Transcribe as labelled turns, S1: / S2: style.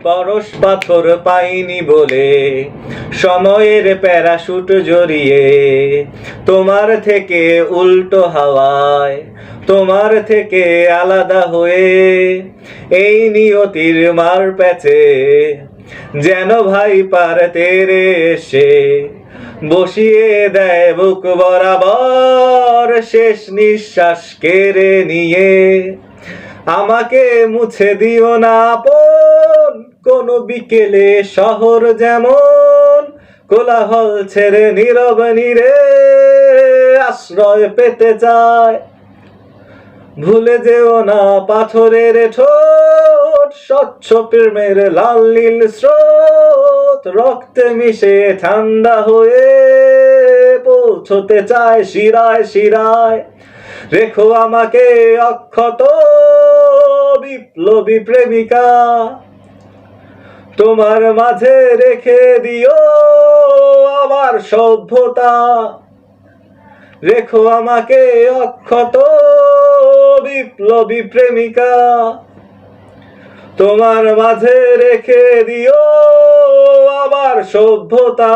S1: পরশ পাথর পাইনি বলে সময়ের প্যারাশুট জড়িয়ে তোমার থেকে উল্টো হাওয়ায়, তোমার থেকে আলাদা হয়ে এই নিয়তির মার প্যাচে যেন ভাই পার তেরে এসে বসিয়ে দেয় বুক বরাবর শেষ নিঃশ্বাস কেড়ে নিয়ে। আমাকে মুছে দিও না আপন কোন বিকেলে শহর যেমন কোলাহল ছেড়ে নীরব নীরে আশ্রয় পেতে চায়। ভুলে যেও না পাথরের ঠোঁট স্বচ্ছ প্রেমের লাল নীল স্রোত রক্তে মিশে ঠান্ডা হয়ে পৌঁছতে চায় শিরায় শিরায়। রেখো আমাকে অক্ষত বিপ্লবী প্রেমিকা, তোমার মাঝে রেখে দিও আমার সভ্যতা। রেখো আমাকে অক্ষত বিপ্লবী প্রেমিকা, তোমার মাঝে রেখে দিও আমার সভ্যতা।